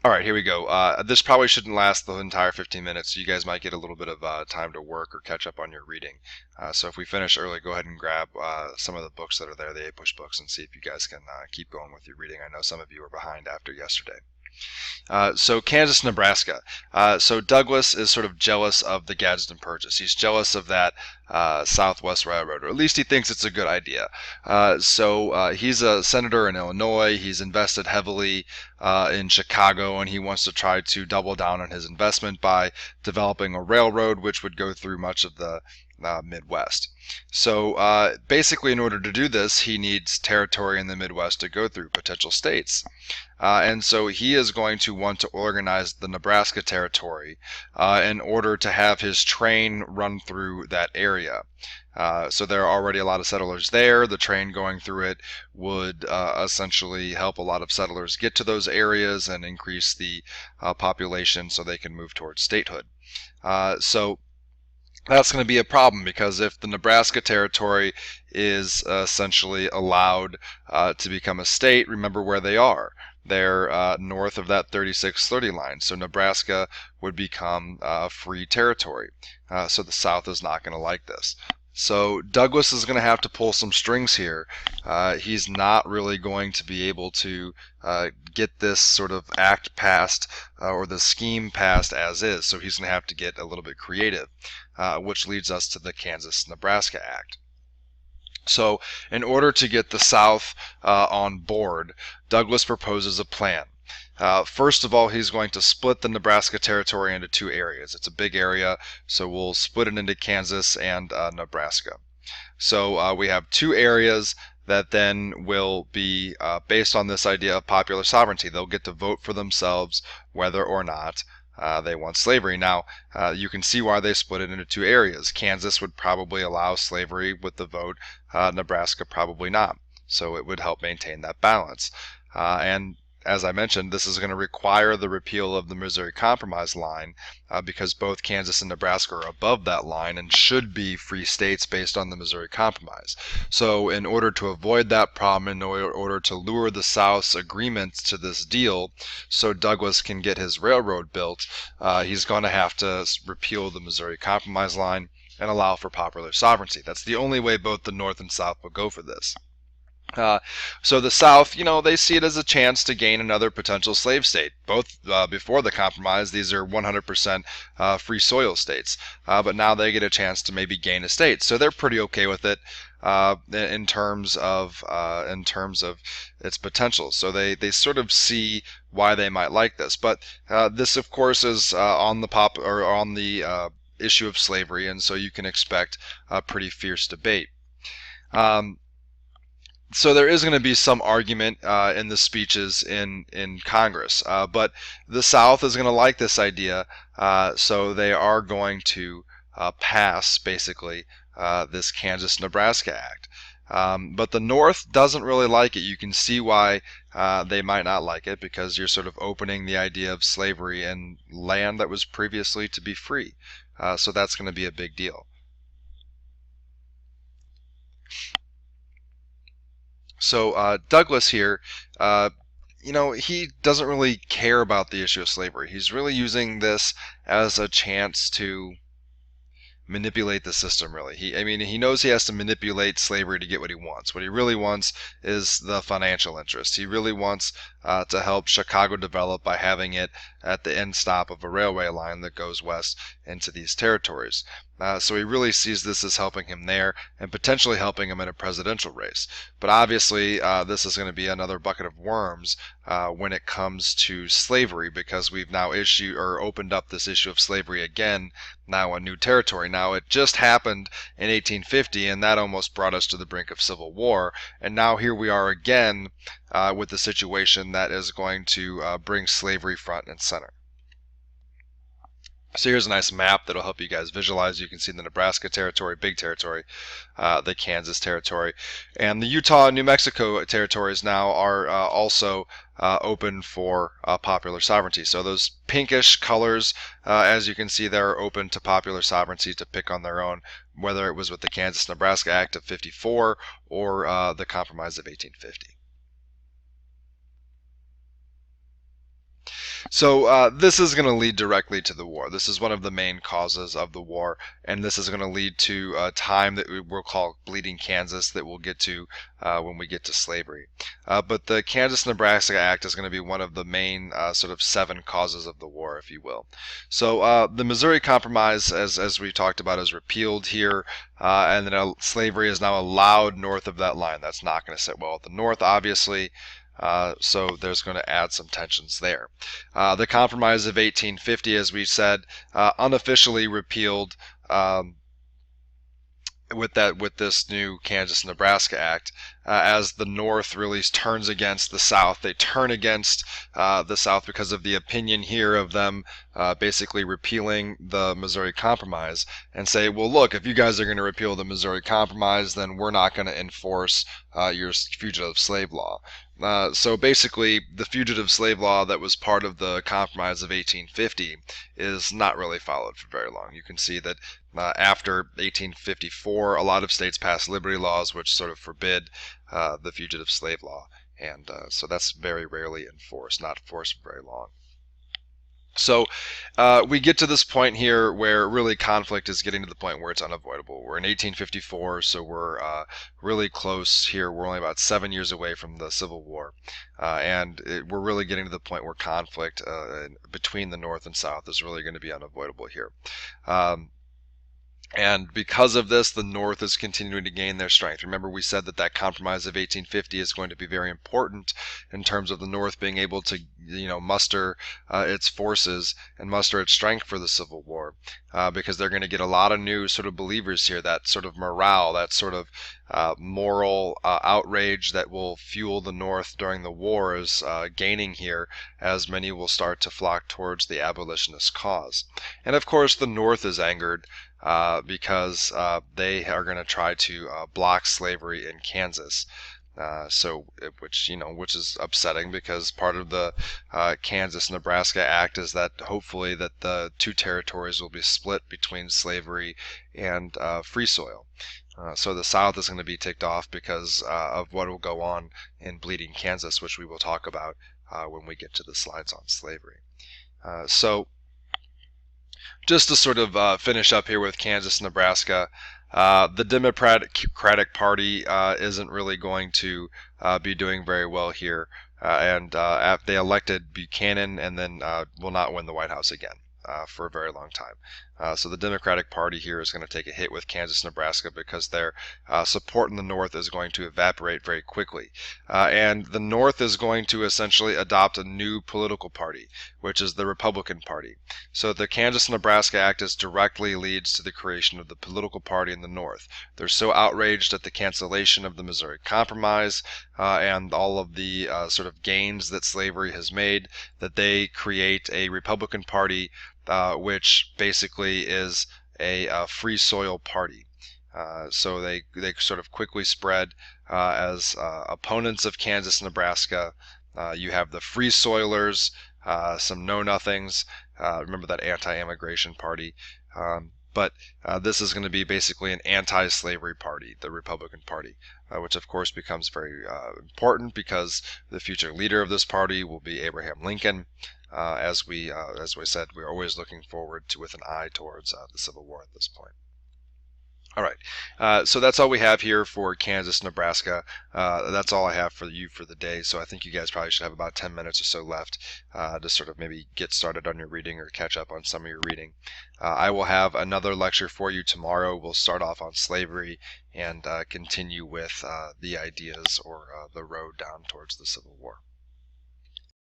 All right, here we go. This probably shouldn't last the entire 15 minutes. So you guys might get a little bit of time to work or catch up on your reading. So if we finish early, go ahead and grab some of the books that are there, the APUSH books, and see if you guys can keep going with your reading. I know some of you were behind after yesterday. So Kansas, Nebraska. So Douglas is sort of jealous of the Gadsden Purchase. He's jealous of that Southwest Railroad, or at least he thinks it's a good idea. He's a senator in Illinois. He's invested heavily in Chicago, and he wants to try to double down on his investment by developing a railroad which would go through much of the Midwest. So basically, in order to do this, he needs territory in the Midwest to go through, potential states. And so he is going to want to organize the Nebraska territory in order to have his train run through that area. So there are already a lot of settlers there. The train going through it would essentially help a lot of settlers get to those areas and increase the population so they can move towards statehood. So that's going to be a problem because if the Nebraska territory is essentially allowed to become a state, remember where they are. They're north of that 3630 line, so Nebraska would become free territory. So the South is not going to like this. So Douglas is going to have to pull some strings here. He's not really going to be able to get this sort of act passed or the scheme passed as is. So he's going to have to get a little bit creative, which leads us to the Kansas-Nebraska Act. So in order to get the South on board, Douglas proposes a plan. First of all, he's going to split the Nebraska territory into two areas. It's a big area, so we'll split it into Kansas and Nebraska. So we have two areas that then will be based on this idea of popular sovereignty. They'll get to vote for themselves whether or not they want slavery. Now, you can see why they split it into two areas. Kansas would probably allow slavery with the vote. Nebraska probably not. So it would help maintain that balance. And as I mentioned, this is going to require the repeal of the Missouri Compromise line because both Kansas and Nebraska are above that line and should be free states based on the Missouri Compromise. So in order to avoid that problem, in order to lure the South's agreements to this deal so Douglas can get his railroad built, he's going to have to repeal the Missouri Compromise line and allow for popular sovereignty. That's the only way both the North and South will go for this. So the South, they see it as a chance to gain another potential slave state. Both before the compromise, these are 100% free soil states, but now they get a chance to maybe gain a state. So they're pretty okay with it in terms of its potential. So they sort of see why they might like this. But this, of course, is on the issue of slavery, and so you can expect a pretty fierce debate. So there is going to be some argument in the speeches in Congress, but the South is going to like this idea, so they are going to pass basically this Kansas-Nebraska Act. But the North doesn't really like it. You can see why they might not like it, because you're sort of opening the idea of slavery in land that was previously to be free. So that's going to be a big deal. So Douglas here, he doesn't really care about the issue of slavery. He's really using this as a chance to manipulate the system, really. He knows he has to manipulate slavery to get what he wants. What he really wants is the financial interest. He really wants to help Chicago develop by having it at the end stop of a railway line that goes west into these territories. So he really sees this as helping him there and potentially helping him in a presidential race. But obviously, this is going to be another bucket of worms when it comes to slavery, because we've now opened up this issue of slavery again, now a new territory. Now, it just happened in 1850, and that almost brought us to the brink of civil war. And now here we are again with the situation that is going to bring slavery front and center. So here's a nice map that'll help you guys visualize. You can see the Nebraska territory, big territory, the Kansas territory, and the Utah and New Mexico territories now are also open for popular sovereignty. So those pinkish colors, as you can see, they're open to popular sovereignty to pick on their own, whether it was with the Kansas-Nebraska Act of 54 or the Compromise of 1850. So this is going to lead directly to the war. This is one of the main causes of the war, and this is going to lead to a time that we'll call Bleeding Kansas that we'll get to when we get to slavery. But the Kansas-Nebraska Act is going to be one of the main sort of 7 causes of the war, if you will. So the Missouri Compromise, as we talked about, is repealed here, and then slavery is now allowed north of that line. That's not going to sit well at the North, obviously. So there's going to add some tensions there. The Compromise of 1850, as we said, unofficially repealed with this new Kansas-Nebraska Act, as the North really turns against the South. They turn against the South because of the opinion here of them basically repealing the Missouri Compromise, and say, well, look, if you guys are going to repeal the Missouri Compromise, then we're not going to enforce your fugitive slave law. So basically, the fugitive slave law that was part of the Compromise of 1850 is not really followed for very long. You can see that after 1854, a lot of states passed liberty laws which sort of forbid the fugitive slave law, and so that's very rarely enforced, not enforced for very long. So we get to this point here where really conflict is getting to the point where it's unavoidable. We're in 1854, so we're really close here. We're only about 7 years away from the Civil War, and we're really getting to the point where conflict between the North and South is really going to be unavoidable here. And because of this, the North is continuing to gain their strength. Remember, we said that Compromise of 1850 is going to be very important in terms of the North being able to, muster its forces and muster its strength for the Civil War, because they're going to get a lot of new sort of believers here. That sort of morale, that sort of moral outrage that will fuel the North during the war is gaining here, as many will start to flock towards the abolitionist cause. And of course, the North is angered because they are going to try to block slavery in Kansas. Which is upsetting, because part of the Kansas-Nebraska Act is that hopefully that the 2 territories will be split between slavery and free soil. So the South is going to be ticked off because of what will go on in Bleeding Kansas, which we will talk about when we get to the slides on slavery. So just to sort of finish up here with Kansas-Nebraska, the Democratic Party isn't really going to be doing very well here, and they elected Buchanan and then will not win the White House again for a very long time. So the Democratic Party here is going to take a hit with Kansas-Nebraska because their support in the North is going to evaporate very quickly. And the North is going to essentially adopt a new political party, which is the Republican Party. So the Kansas-Nebraska Act directly leads to the creation of the political party in the North. They're so outraged at the cancellation of the Missouri Compromise and all of the sort of gains that slavery has made, that they create a Republican Party which basically is a free soil party. So they sort of quickly spread as opponents of Kansas-Nebraska. You have the Free Soilers, some know-nothings. Remember that anti-immigration party. But this is going to be basically an anti-slavery party, the Republican Party, which of course becomes very important because the future leader of this party will be Abraham Lincoln. As we said, we're always looking forward to with an eye towards the Civil War at this point. All right, so that's all we have here for Kansas-Nebraska. That's all I have for you for the day. So I think you guys probably should have about 10 minutes or so left to sort of maybe get started on your reading or catch up on some of your reading. I will have another lecture for you tomorrow. We'll start off on slavery and continue with the ideas or the road down towards the Civil War.